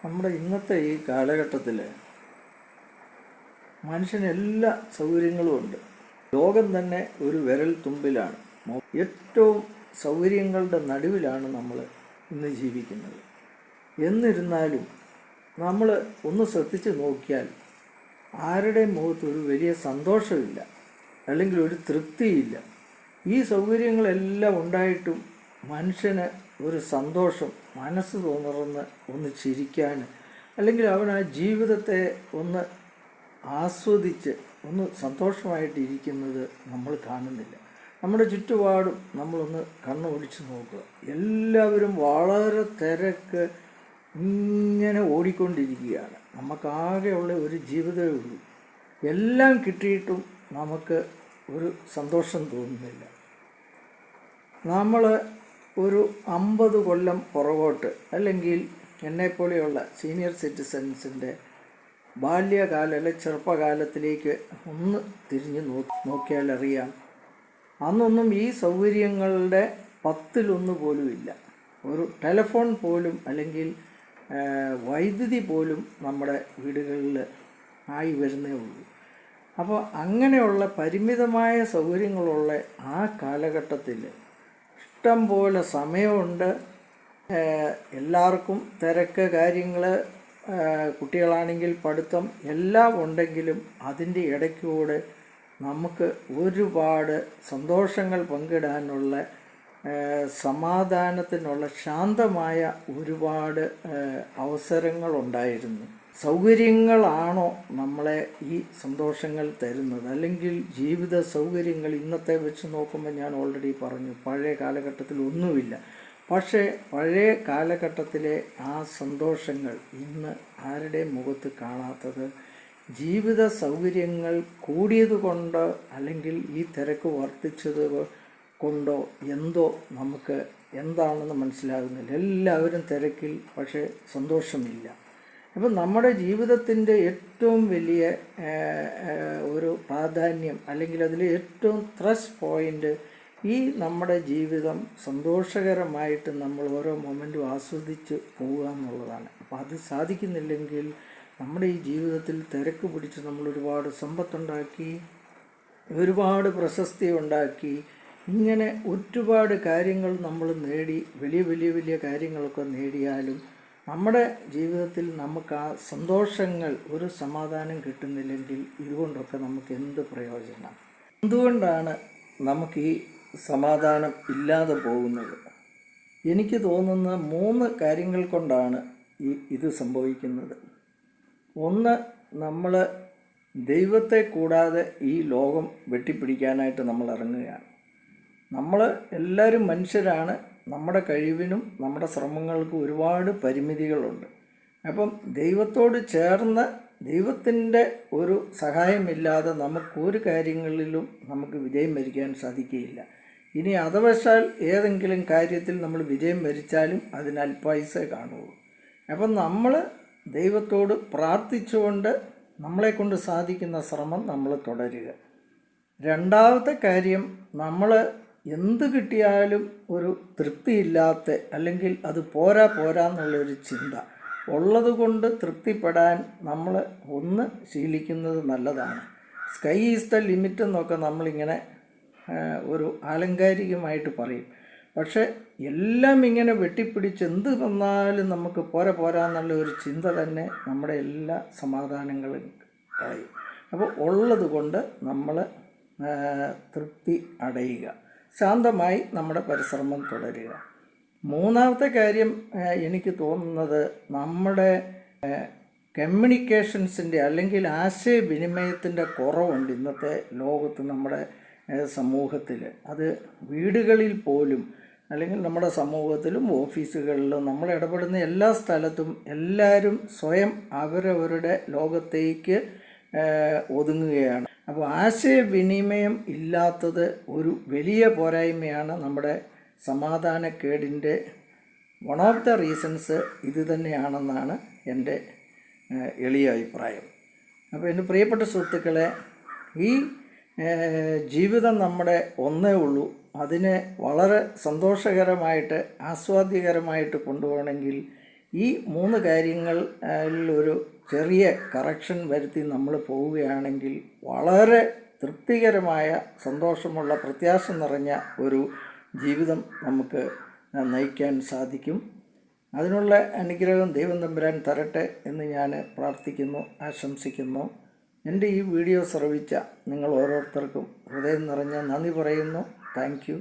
നമ്മുടെ ഇന്നത്തെ ഈ കാലഘട്ടത്തിൽ മനുഷ്യന് എല്ലാ സൗകര്യങ്ങളും ഉണ്ട്. ലോകം തന്നെ ഒരു വിരൽ തുമ്പിലാണ്. ഏറ്റവും സൗകര്യങ്ങളുടെ നടുവിലാണ് നമ്മൾ ഇന്ന് ജീവിക്കുന്നത്. എന്നിരുന്നാലും നമ്മൾ ഒന്ന് ശ്രദ്ധിച്ച് നോക്കിയാൽ ആരുടെ മുഖത്ത് ഒരു വലിയ സന്തോഷമില്ല, അല്ലെങ്കിൽ ഒരു തൃപ്തിയില്ല. ഈ സൗകര്യങ്ങളെല്ലാം ഉണ്ടായിട്ടും മനുഷ്യന് ഒരു സന്തോഷം, മനസ്സ് തുറന്ന് ഒന്ന് ചിരിക്കാൻ, അല്ലെങ്കിൽ അവൻ ആ ജീവിതത്തെ ഒന്ന് ആസ്വദിച്ച് ഒന്ന് സന്തോഷമായിട്ടിരിക്കുന്നത് നമ്മൾ കാണുന്നില്ല. നമ്മുടെ ചുറ്റുപാടും നമ്മളൊന്ന് കണ്ണോടിച്ച് നോക്കുക. എല്ലാവരും വളരെ തിരക്ക് ഇങ്ങനെ ഓടിക്കൊണ്ടിരിക്കുകയാണ്. നമുക്കാകെയുള്ള ഒരു ജീവിതമേ ഉള്ളൂ. എല്ലാം കിട്ടിയിട്ടും നമുക്ക് ഒരു സന്തോഷം തോന്നുന്നില്ല. നമ്മൾ ഒരു 50 കൊല്ലം പുറകോട്ട്, അല്ലെങ്കിൽ എന്നെപ്പോലെയുള്ള സീനിയർ സിറ്റിസൻസിൻ്റെ ബാല്യകാല അല്ലെങ്കിൽ ചെറുപ്പകാലത്തിലേക്ക് ഒന്ന് തിരിഞ്ഞ് നോക്കിയാൽ അറിയാം, അന്നൊന്നും ഈ സൗകര്യങ്ങളുടെ 10-1 പോലും ഇല്ല. ഒരു ടെലിഫോൺ പോലും അല്ലെങ്കിൽ വൈദ്യുതി പോലും നമ്മുടെ വീടുകളിൽ ആയി വരുന്നേ ഉള്ളൂ. അപ്പോൾ അങ്ങനെയുള്ള പരിമിതമായ സൗകര്യങ്ങളുള്ള ആ കാലഘട്ടത്തിൽ ഇഷ്ടം പോലെ സമയമുണ്ട്. എല്ലാവർക്കും തിരക്ക്, കാര്യങ്ങൾ, കുട്ടികളാണെങ്കിൽ പഠിത്തം എല്ലാം ഉണ്ടെങ്കിലും അതിൻ്റെ ഇടയ്ക്കൂടെ നമുക്ക് ഒരുപാട് സന്തോഷങ്ങൾ പങ്കിടാനുള്ള, സമാധാനത്തിനുള്ള, ശാന്തമായ ഒരുപാട് അവസരങ്ങളുണ്ടായിരുന്നു. സൗകര്യങ്ങളാണോ നമ്മളെ ഈ സന്തോഷങ്ങൾ തരുന്നത്, അല്ലെങ്കിൽ ജീവിത സൗകര്യങ്ങൾ ഇന്നത്തെ വെച്ച് നോക്കുമ്പോൾ ഞാൻ ഓൾറെഡി പറഞ്ഞു, പഴയ കാലഘട്ടത്തിൽ ഒന്നുമില്ല. പക്ഷേ പഴയ കാലഘട്ടത്തിലെ ആ സന്തോഷങ്ങൾ ഇന്ന് ആരുടെ മുഖത്ത് കാണാത്തത്? ജീവിത സൗകര്യങ്ങൾ കൂടിയതുകൊണ്ട്, അല്ലെങ്കിൽ ഈ തിരക്ക് വർദ്ധിച്ചത് കൊണ്ടോ എന്തോ നമുക്ക് എന്താണെന്ന് മനസ്സിലാകുന്നില്ല. എല്ലാവരും തിരക്കിൽ, പക്ഷേ സന്തോഷമില്ല. അപ്പം നമ്മുടെ ജീവിതത്തിൻ്റെ ഏറ്റവും വലിയ ഒരു പ്രാധാന്യം, അല്ലെങ്കിൽ അതിലെ ഏറ്റവും ത്രസ്റ്റ് പോയിൻ്റ് ഈ നമ്മുടെ ജീവിതം സന്തോഷകരമായിട്ട് നമ്മൾ ഓരോ മൊമെൻറ്റും ആസ്വദിച്ച് പോവുക എന്നുള്ളതാണ്. അപ്പോൾ അത് സാധിക്കുന്നില്ലെങ്കിൽ നമ്മുടെ ഈ ജീവിതത്തിൽ തിരക്ക് പിടിച്ച് നമ്മൾ ഒരുപാട് സമ്പത്തുണ്ടാക്കി, ഒരുപാട് പ്രശസ്തി ഉണ്ടാക്കി, ഇങ്ങനെ ഒരുപാട് കാര്യങ്ങൾ നമ്മൾ നേടി, വലിയ വലിയ വലിയ കാര്യങ്ങളൊക്കെ നേടിയാലും നമ്മുടെ ജീവിതത്തിൽ നമുക്ക് ആ സന്തോഷങ്ങൾ, ഒരു സമാധാനം കിട്ടുന്നില്ലെങ്കിൽ ഇതുകൊണ്ടൊക്കെ നമുക്ക് എന്ത് പ്രയോജനം? എന്തുകൊണ്ടാണ് നമുക്ക് ഈ സമാധാനം ഇല്ലാതെ പോകുന്നത്? എനിക്ക് തോന്നുന്ന 3 കാര്യങ്ങൾ കൊണ്ടാണ് ഇത് സംഭവിക്കുന്നത്. ഒന്ന്, നമ്മൾ ദൈവത്തെ കൂടാതെ ഈ ലോകം വെട്ടിപ്പിടിക്കാനായിട്ട് നമ്മൾ ഇറങ്ങുകയാണ്. നമ്മൾ എല്ലാവരും മനുഷ്യരാണ്. നമ്മുടെ കഴിവിനും നമ്മുടെ ശ്രമങ്ങൾക്കും ഒരുപാട് പരിമിതികളുണ്ട്. അപ്പം ദൈവത്തോട് ചേർന്ന് ദൈവത്തിൻ്റെ ഒരു സഹായമില്ലാതെ നമുക്കൊരു കാര്യങ്ങളിലും നമുക്ക് വിജയം വരിക്കാൻ സാധിക്കുകയില്ല. ഇനി അഥവശാൽ ഏതെങ്കിലും കാര്യത്തിൽ നമ്മൾ വിജയം വരിച്ചാലും അതിന് അല്പായുസേ കാണുള്ളൂ. അപ്പം നമ്മൾ ദൈവത്തോട് പ്രാർത്ഥിച്ചുകൊണ്ട് നമ്മളെക്കൊണ്ട് സാധിക്കുന്ന ശ്രമം നമ്മൾ തുടരുക. രണ്ടാമത്തെ കാര്യം, നമ്മൾ എന്ത് കിട്ടിയാലും ഒരു തൃപ്തിയില്ലാത്ത, അല്ലെങ്കിൽ അത് പോരാ എന്നുള്ളൊരു ചിന്ത ഉള്ളത് കൊണ്ട് തൃപ്തിപ്പെടാൻ നമ്മൾ ഒന്ന് ശീലിക്കുന്നത് നല്ലതാണ്. സ്കൈ ഈസ് ദ ലിമിറ്റ് എന്നൊക്കെ നമ്മളിങ്ങനെ ഒരു ആലങ്കാരികമായിട്ട് പറയും. പക്ഷേ എല്ലാം ഇങ്ങനെ വെട്ടിപ്പിടിച്ച് എന്ത് വന്നാലും നമുക്ക് പോരാ എന്നുള്ള ഒരു ചിന്ത തന്നെ നമ്മുടെ എല്ലാ സമാധാനങ്ങളും കളയും. അപ്പോൾ ഉള്ളത് കൊണ്ട് നമ്മൾ തൃപ്തി അടയുക, ശാന്തമായി നമ്മുടെ പരിശ്രമം തുടരുക. മൂന്നാമത്തെ കാര്യം എനിക്ക് തോന്നുന്നത്, നമ്മുടെ കമ്മ്യൂണിക്കേഷൻസിൻ്റെ അല്ലെങ്കിൽ ആശയവിനിമയത്തിൻ്റെ കുറവുണ്ട് ഇന്നത്തെ ലോകത്ത്, നമ്മുടെ സമൂഹത്തിൽ. അത് വീടുകളിൽ പോലും, അല്ലെങ്കിൽ നമ്മുടെ സമൂഹത്തിലും ഓഫീസുകളിലും നമ്മൾ ഇടപെടുന്ന എല്ലാ സ്ഥലത്തും എല്ലാവരും സ്വയം അവരവരുടെ ലോകത്തേക്ക് ഒതുങ്ങുകയാണ്. അപ്പോൾ ആശയവിനിമയം ഇല്ലാത്തത് ഒരു വലിയ പോരായ്മയാണ്. നമ്മുടെ സമാധാനക്കേടിൻ്റെ വൺ ഓഫ് ദ റീസൺസ് ഇത് തന്നെയാണെന്നാണ് എൻ്റെ എളിയ അഭിപ്രായം. അപ്പോൾ എൻ്റെ പ്രിയപ്പെട്ട സുഹൃത്തുക്കളെ, ഈ ജീവിതം നമ്മുടെ ഒന്നേ ഉള്ളൂ. അതിനെ വളരെ സന്തോഷകരമായിട്ട്, ആസ്വാദ്യകരമായിട്ട് കൊണ്ടുപോകണമെങ്കിൽ ഈ 3 കാര്യങ്ങളിൽ ഒരു ചെറിയ കറക്ഷൻ വരുത്തി നമ്മൾ പോവുകയാണെങ്കിൽ വളരെ തൃപ്തികരമായ, സന്തോഷമുള്ള, പ്രത്യാശ നിറഞ്ഞ ഒരു ജീവിതം നമുക്ക് നയിക്കാൻ സാധിക്കും. അതിനുള്ള അനുഗ്രഹം ദൈവം തമ്പുരാൻ തരട്ടെ എന്ന് ഞാൻ പ്രാർത്ഥിക്കുന്നു, ആശംസിക്കുന്നു. എൻ്റെ ഈ വീഡിയോ ശ്രവിച്ച നിങ്ങൾ ഓരോരുത്തർക്കും ഹൃദയം നിറഞ്ഞ നന്ദി പറയുന്നു. Thank you.